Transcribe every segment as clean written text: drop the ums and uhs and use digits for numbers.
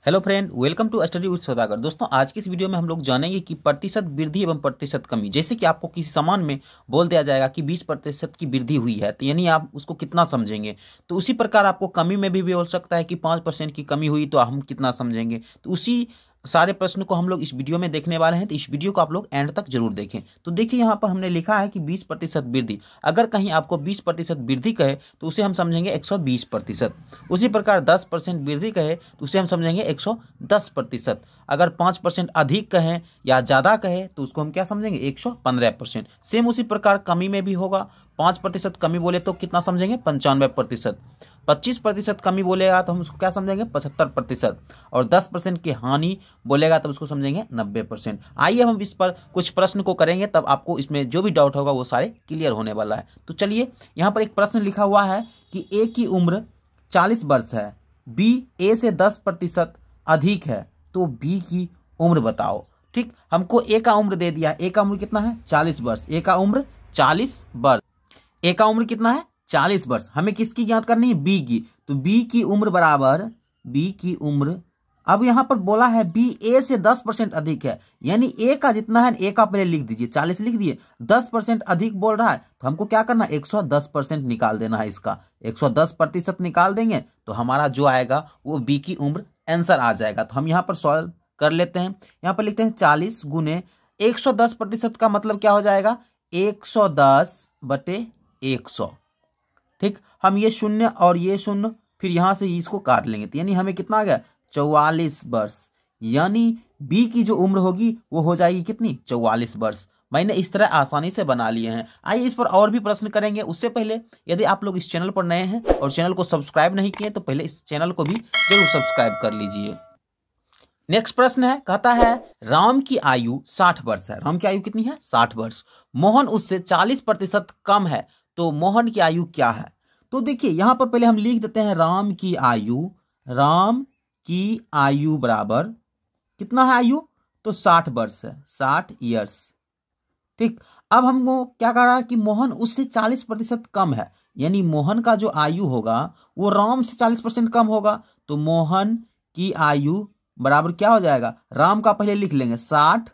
Hello friend, welcome to study with Saudagar. दोस्तों, आज की इस वीडियो में हम लोग जानेंगे कि प्रतिशत वृद्धि एवं प्रतिशत कमी। जैसे कि आपको किसी सामान में बोल दिया जाएगा कि 20% की वृद्धि हुई है, तो यानी आप उसको कितना समझेंगे। तो उसी प्रकार आपको कमी में भी बोल सकता है कि 5% की कमी हुई तो हम कितना समझेंगे। तो उसी सारे प्रश्न को हम लोग इस वीडियो में देखने वाले हैं, तो इस वीडियो को आप लोग एंड तक जरूर देखें। तो देखिए, यहाँ पर हमने लिखा है कि 20% वृद्धि। अगर कहीं आपको 20% वृद्धि कहे तो उसे हम समझेंगे 120%। उसी प्रकार 10% वृद्धि कहे तो उसे हम समझेंगे 110%। अगर 5% अधिक कहें या ज़्यादा कहे तो उसको हम क्या समझेंगे, 115%। सेम उसी प्रकार कमी में भी होगा। 5% कमी बोले तो कितना समझेंगे, 95%। 25% कमी बोलेगा तो हम उसको क्या समझेंगे, 75%। और 10% की हानि बोलेगा तब उसको समझेंगे 90%। आइए हम इस पर कुछ प्रश्न को करेंगे, तब आपको इसमें जो भी डाउट होगा वो सारे क्लियर होने वाला है। तो चलिए, यहाँ पर एक प्रश्न लिखा हुआ है कि ए की उम्र 40 वर्ष है, बी ए से 10% अधिक है, तो बी की उम्र बताओ। ठीक, हमको ए का उम्र दे दिया। ए का उम्र कितना है, 40 वर्ष। ए का उम्र 40 वर्ष। ए का उम्र कितना है, 40 वर्ष। हमें किसकी ज्ञात करनी है, बी की। तो बी की उम्र बराबर, बी की उम्र, अब यहां पर बोला है बी ए से 10% अधिक है, यानी ए का जितना है, ए का पहले लिख दीजिए, 40 लिख दिए। 10% अधिक बोल रहा है तो हमको क्या करना है, 110% निकाल देना है। इसका 110% निकाल देंगे तो हमारा जो आएगा वो बी की उम्र आंसर आ जाएगा। तो हम यहाँ पर सॉल्व कर लेते हैं। यहाँ पर लिखते हैं 40 गुने 110% का मतलब क्या हो जाएगा, 110/100। ठीक, हम ये शून्य और ये शून्य फिर यहां से इसको काट लेंगे, तो यानी हमें कितना आ गया, 44 वर्ष। यानी बी की जो उम्र होगी वो हो जाएगी कितनी, 44 वर्ष। मैंने इस तरह आसानी से बना लिए हैं। आइए इस पर और भी प्रश्न करेंगे। उससे पहले यदि आप लोग इस चैनल पर नए हैं और चैनल को सब्सक्राइब नहीं किए तो पहले इस चैनल को भी जरूर सब्सक्राइब कर लीजिए। नेक्स्ट प्रश्न है, कहता है राम की आयु 60 वर्ष है। राम की आयु कितनी है, 60 वर्ष। मोहन उससे 40% कम है, तो मोहन की आयु क्या है। तो देखिए, यहां पर पहले हम लिख देते हैं राम की आयु। राम की आयु बराबर कितना है आयु, तो 60 वर्ष है, 60 ईयर्स। ठीक, अब हमको क्या कह रहा है कि मोहन उससे 40% कम है, यानी मोहन का जो आयु होगा वो राम से 40% कम होगा। तो मोहन की आयु बराबर क्या हो जाएगा, राम का पहले लिख लेंगे 60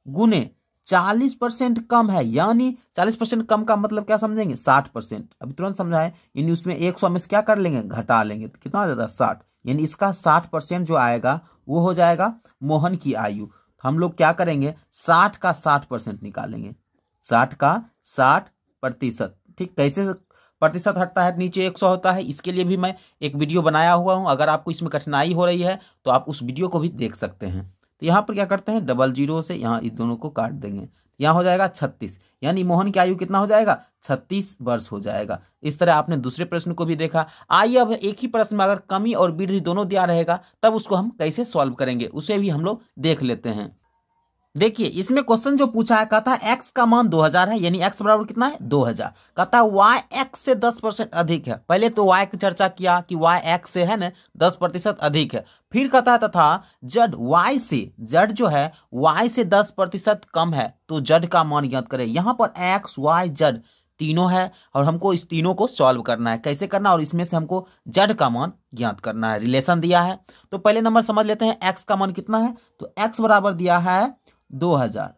गुने 40% कम है, यानी 40% कम का मतलब क्या समझेंगे, 60%। अभी तुरंत समझाएं, यानी उसमें 100 में से क्या कर लेंगे, घटा लेंगे, तो कितना हो जाता है, 60। यानी इसका 60% जो आएगा वो हो जाएगा मोहन की आयु। तो हम लोग क्या करेंगे, 60 का 60% निकालेंगे, 60 का 60%। ठीक, कैसे प्रतिशत हटता है, नीचे 100 होता है, इसके लिए भी मैं एक वीडियो बनाया हुआ हूं। अगर आपको इसमें कठिनाई हो रही है तो आप उस वीडियो को भी देख सकते हैं। तो यहाँ पर क्या करते हैं, डबल जीरो से यहाँ इस दोनों को काट देंगे, यहाँ हो जाएगा 36, यानी मोहन की आयु कितना हो जाएगा, 36 वर्ष हो जाएगा। इस तरह आपने दूसरे प्रश्न को भी देखा। आइए अब एक ही प्रश्न में अगर कमी और वृद्धि दोनों दिया रहेगा तब उसको हम कैसे सॉल्व करेंगे, उसे भी हम लोग देख लेते हैं। देखिए, इसमें क्वेश्चन जो पूछा है, कहता है x का मान 2000 है, यानी x बराबर कितना है, 2000। कहता है y x से 10% अधिक है। पहले तो y की चर्चा किया कि y x से है ना 10% अधिक है। फिर कहता है तथा z y से, z जो है y से 10% कम है, तो z का मान ज्ञात करें। यहाँ पर x y z तीनों है और हमको इस तीनों को सॉल्व करना है। कैसे करना, और इसमें से हमको z का मान ज्ञात करना है। रिलेशन दिया है तो पहले नंबर समझ लेते हैं, x का मान कितना है, तो x बराबर दिया है 2000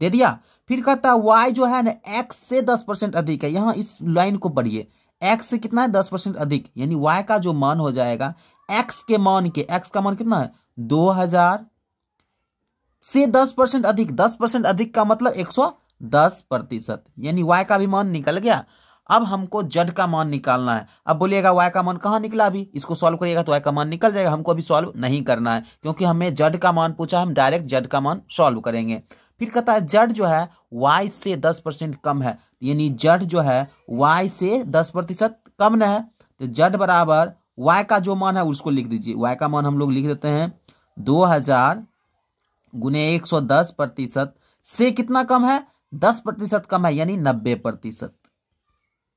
दे दिया। फिर कहता है y जो है ना x से 10% अधिक है, यहां इस लाइन को पढ़िए, x से कितना है, 10% अधिक, यानी y का जो मान हो जाएगा x के मान के, x का मान कितना है, 2000 से 10% अधिक। 10% अधिक का मतलब 110%, यानी y का भी मान निकल गया। अब हमको z का मान निकालना है। अब बोलिएगा y का मान कहाँ निकला, अभी इसको सॉल्व करिएगा तो y का मान निकल जाएगा। हमको अभी सॉल्व नहीं करना है क्योंकि हमें z का मान पूछा, हम डायरेक्ट z का मान सॉल्व करेंगे। फिर कहता है z जो है y से 10% कम है, यानी z जो है y से 10% कम न है, तो z बराबर y का जो मान है उसको लिख दीजिए। y का मान हम लोग लिख देते हैं 2000 गुने 110% से कितना कम है, 10% कम है, यानी 90%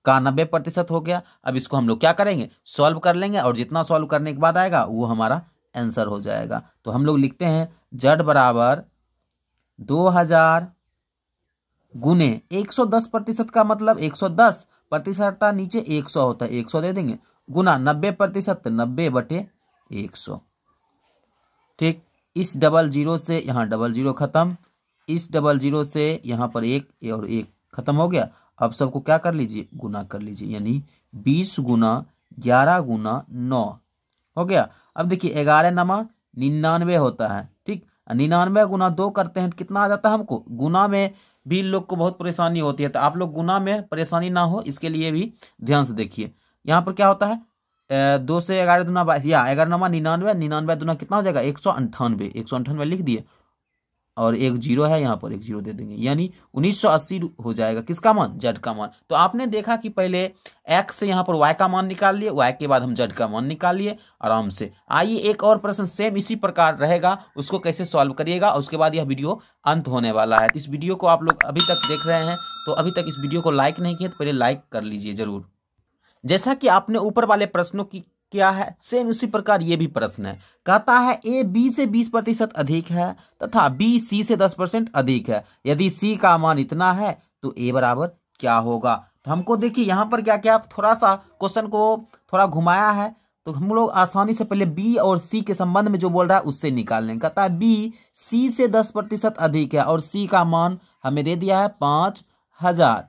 का 90% हो गया। अब इसको हम लोग क्या करेंगे, सॉल्व कर लेंगे, और जितना सॉल्व करने के बाद आएगा वो हमारा आंसर हो जाएगा। तो हम लोग लिखते हैं z बराबर 2000 गुने 110% का मतलब 110% नीचे 100 होता है, 100 दे देंगे, गुना 90%, 90/100। ठीक, इस डबल जीरो से यहाँ डबल जीरो खत्म, इस डबल जीरो से यहाँ पर एक और एक खत्म हो गया। अब सबको क्या कर लीजिए, गुना कर लीजिए, यानी 20 गुना 11 गुना 9 हो गया। अब देखिए 11 नमा 99 होता है, ठीक, 99 गुना 2 करते हैं तो कितना आ जाता है हमको। गुना में भी लोग को बहुत परेशानी होती है, तो आप लोग गुना में परेशानी ना हो इसके लिए भी ध्यान से देखिए। यहाँ पर क्या होता है, 2 से 11 दूना 22, या 11 नमा 99, 99 दूना कितना हो जाएगा 198, 198 लिख दिए, और एक जीरो है यहाँ पर, एक जीरो दे देंगे, यानी 1980 हो जाएगा। किसका मान, जेड का मान। तो आपने देखा कि पहले एक्स से यहाँ पर वाई का मान निकाल लिए, वाई के बाद हम जेड का मान निकाल लिए आराम से। आइए एक और प्रश्न सेम इसी प्रकार रहेगा, उसको कैसे सॉल्व करिएगा, उसके बाद यह वीडियो अंत होने वाला है। तो इस वीडियो को आप लोग अभी तक देख रहे हैं तो अभी तक इस वीडियो को लाइक नहीं किया तो पहले लाइक कर लीजिए जरूर। जैसा कि आपने ऊपर वाले प्रश्नों की क्या है, सेम उसी प्रकार ये भी प्रश्न है। कहता है ए बी से 20% अधिक है तथा बी सी से 10% अधिक है। यदि सी का मान इतना है तो ए बराबर क्या होगा। तो हमको देखिए यहाँ पर क्या क्या थोड़ा सा क्वेश्चन को थोड़ा घुमाया है, तो हम लोग आसानी से पहले बी और सी के संबंध में जो बोल रहा है उससे निकाल लेंगे। कहता है बी सी से 10% अधिक है और सी का मान हमें दे दिया है 5000,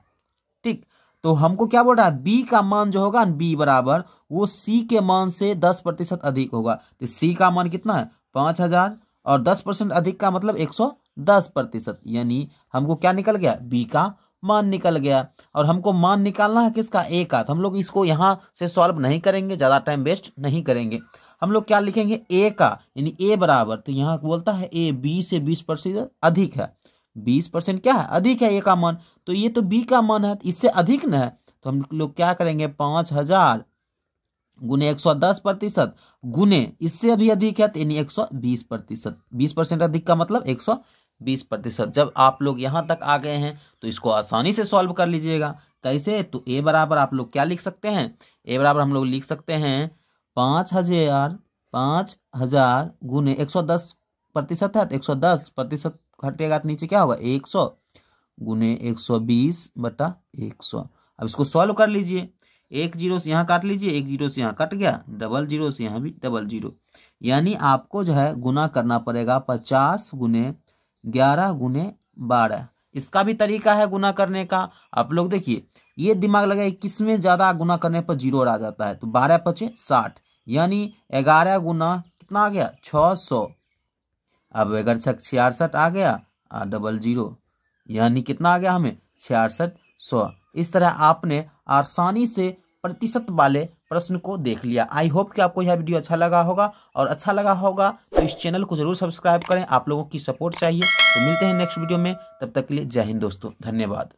ठीक। तो हमको क्या बोल रहा है, बी का मान जो होगा बी बराबर वो सी के मान से 10% अधिक होगा। तो सी का मान कितना है 5000 और 10% अधिक का मतलब 110%, यानी हमको क्या निकल गया, बी का मान निकल गया। और हमको मान निकालना है किसका, ए का। तो हम लोग इसको यहाँ से सॉल्व नहीं करेंगे, ज़्यादा टाइम वेस्ट नहीं करेंगे। हम लोग क्या लिखेंगे, ए का, यानी ए बराबर, तो यहाँ बोलता है ए बी से 20% अधिक है, 20% क्या है, अधिक है ए का मान। तो ये तो बी का मान है, इससे अधिक न है, तो हम लोग क्या करेंगे 5000 गुने 110% गुने इससे भी अधिक है तो यानी 120%। 20% अधिक का मतलब 120%। जब आप लोग यहाँ तक आ गए हैं तो इसको आसानी से सॉल्व कर लीजिएगा। कैसे, तो ए बराबर आप लोग क्या लिख सकते हैं, ए बराबर हम लोग लिख सकते हैं 5000 गुने 110% है तो 110% घटेगा तो नीचे क्या होगा 100 गुने 120/100। अब इसको सॉल्व कर लीजिए, एक जीरो से यहाँ काट लीजिए, एक जीरो से यहाँ कट गया, डबल जीरो से यहाँ भी डबल जीरो, यानी आपको जो है गुना करना पड़ेगा 50 गुने 11 गुने 12। इसका भी तरीका है गुना करने का। आप लोग देखिए, ये दिमाग लगाइए किसमें ज़्यादा गुना करने पर जीरो आ जाता है, तो 12 पचे 60, यानी 11 गुना कितना आ गया 600। अब अगर 66 आ गया डबल जीरो, यानी कितना आ गया हमें 6600। इस तरह आपने आसानी से प्रतिशत वाले प्रश्न को देख लिया। आई होप कि आपको यह वीडियो अच्छा लगा होगा, और अच्छा लगा होगा तो इस चैनल को जरूर सब्सक्राइब करें। आप लोगों की सपोर्ट चाहिए। तो मिलते हैं नेक्स्ट वीडियो में, तब तक के लिए जय हिंद दोस्तों, धन्यवाद।